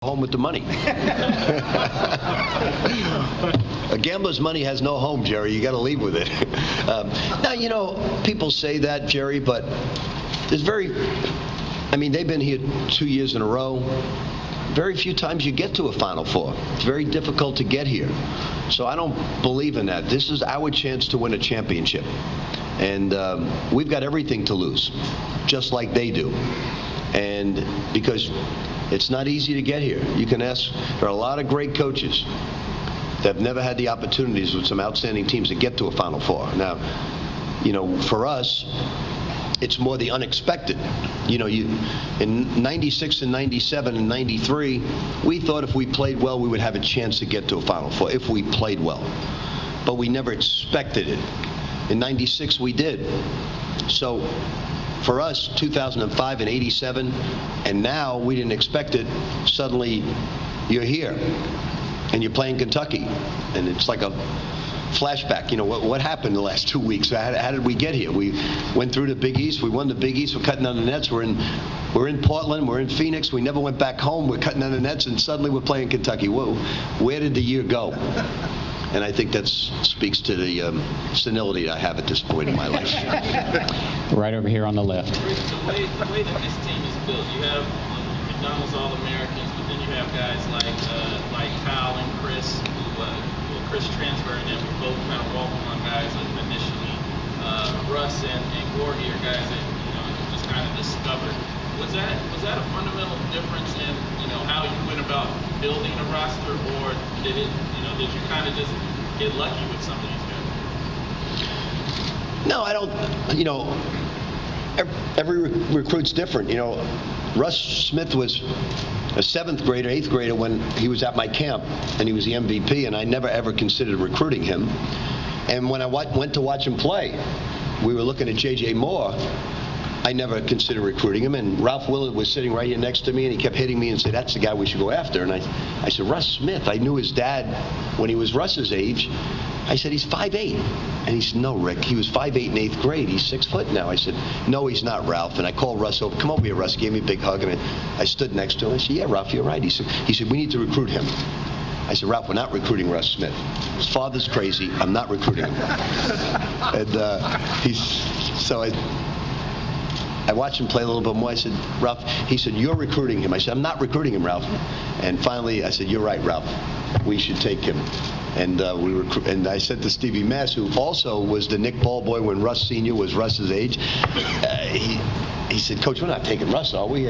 home with the money. A gambler's money has no home, Jerry. You got to leave with it. Now, people say that, Jerry, but there's they've been here 2 years in a row. Very few times you get to a Final Four. It's very difficult to get here. So I don't believe in that. This is our chance to win a championship. And we've got everything to lose, just like they do. And because it's not easy to get here. You can ask, there are a lot of great coaches that have never had the opportunities with some outstanding teams to get to a Final Four. Now, for us, it's more the unexpected. In 96 and 97 and 93, we thought if we played well, we would have a chance to get to a Final Four, if we played well. But we never expected it. In 96, we did. So, for us, 2005 and 87, and now we didn't expect it. Suddenly, you're here, and you're playing Kentucky, and it's like a flashback. What happened the last 2 weeks? How did we get here? We went through the Big East. We won the Big East. We're cutting down the nets. We're in Portland. We're in Phoenix. We never went back home. We're cutting down the nets, and suddenly we're playing Kentucky. Whoa, where did the year go? And I think that speaks to the senility I have at this point in my life. Right over here on the left. The way that this team is built, you have McDonald's All-Americans, but then you have guys like Kyle and Chris, who Chris transferred, and we both kind of walked on guys initially. Russ and Gorgie are guys that you just kind of discovered. Was that a fundamental difference in how you went about building a roster, or did you kind of just get lucky with some of these guys? No, I don't. Every recruit's different. Russ Smith was a 7th grader, 8th grader when he was at my camp, and he was the MVP, and I never ever considered recruiting him. And when I went to watch him play, we were looking at J.J. Moore. I never considered recruiting him, and Ralph Willard was sitting right here next to me, and he kept hitting me and said, "That's the guy we should go after." And I said, "Russ Smith." I knew his dad when he was Russ's age. I said, "He's 5'8". And he said, "No, Rick, he was 5'8" in 8th grade. He's 6 foot now." I said, "No, he's not, Ralph." And I called Russ over. "Come over here, Russ." He gave me a big hug, and I stood next to him. I said, "Yeah, Ralph, you're right." He said, "We need to recruit him." I said, "Ralph, we're not recruiting Russ Smith. His father's crazy. I'm not recruiting him." And I watched him play a little bit more. I said, "Ralph," he said, "You're recruiting him." I said, "I'm not recruiting him, Ralph." And finally, I said, "You're right, Ralph. We should take him." And and I said to Stevie Mass, who also was the Nick Ball boy when Russ Sr. was Russ's age, he said, "Coach, we're not taking Russ, are we?"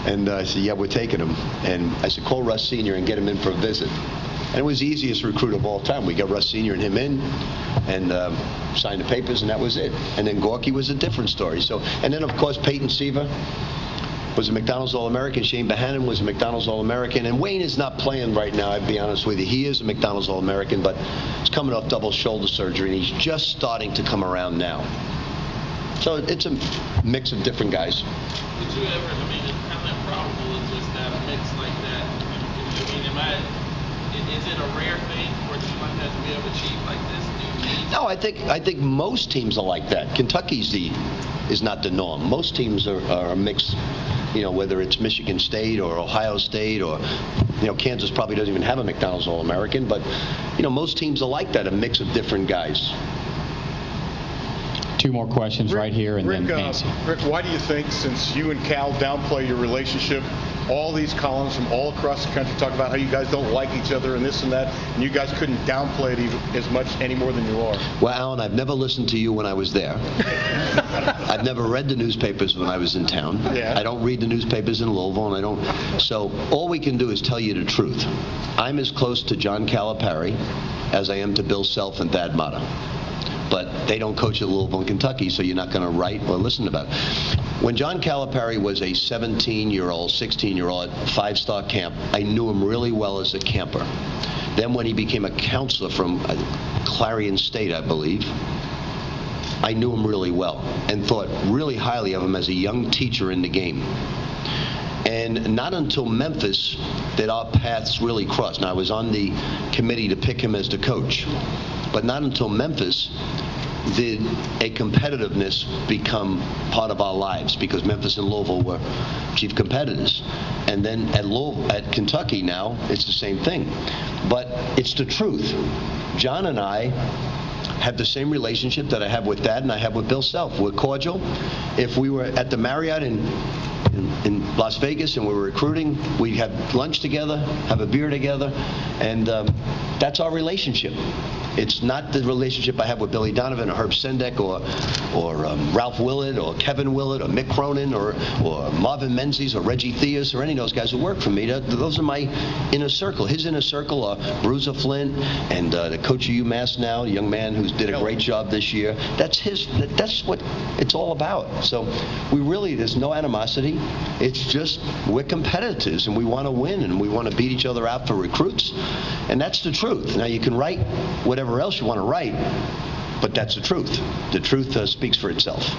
And I said, "Yeah, we're taking him." And I said, "Call Russ Sr. and get him in for a visit." And it was the easiest recruit of all time. We got Russ Sr. and him in, and signed the papers, and that was it. And then Gorky was a different story. And then, of course, Peyton Seaver was a McDonald's All-American. Shane Bohannon was a McDonald's All-American. And Wayne is not playing right now, I'd be honest with you. He is a McDonald's All-American, but he's coming off double shoulder surgery, and he's just starting to come around now. So it's a mix of different guys. Did you ever, how improbable is just that, a mix like that? Is it a rare thing for a team like that to be able to achieve like this? No, I think most teams are like that. Kentucky's is not the norm. Most teams are a mix, whether it's Michigan State or Ohio State or, Kansas probably doesn't even have a McDonald's All-American, but, most teams are like that, a mix of different guys. 2 more questions right here, and then Nancy. Rick, why do you think, since you and Cal downplay your relationship, all these columns from all across the country talk about how you guys don't like each other and this and that, and you guys couldn't downplay it even as much any more than you are? Well, Alan, I've never listened to you when I was there. I've never read the newspapers when I was in town. Yeah. I don't read the newspapers in Louisville, and So all we can do is tell you the truth. I'm as close to John Calipari as I am to Bill Self and Thad Matta. But they don't coach at Louisville and Kentucky, so you're not going to write or listen about it. When John Calipari was a 17-year-old, 16-year-old at 5-star camp, I knew him really well as a camper. Then when he became a counselor from Clarion State, I believe, I knew him really well and thought really highly of him as a young teacher in the game. And not until Memphis did our paths really cross. Now, I was on the committee to pick him as the coach. But not until Memphis did a competitiveness become part of our lives, because Memphis and Louisville were chief competitors. And then at Kentucky now, it's the same thing. But it's the truth. John and I have the same relationship that I have with Dad and I have with Bill Self. We're cordial. If we were at the Marriott in Las Vegas and we were recruiting, we'd have lunch together, have a beer together, and that's our relationship. It's not the relationship I have with Billy Donovan or Herb Sendek or Ralph Willett or Kevin Willett or Mick Cronin or Marvin Menzies or Reggie Theus or any of those guys who work for me. Those are my inner circle. His inner circle are Bruiser Flint and the coach of UMass now, a young man who's did a great job this year. That's what it's all about. So there's no animosity. It's just we're competitors and we want to win and we want to beat each other out for recruits. And that's the truth. Now, you can write whatever else you want to write, but that's the truth. The truth speaks for itself.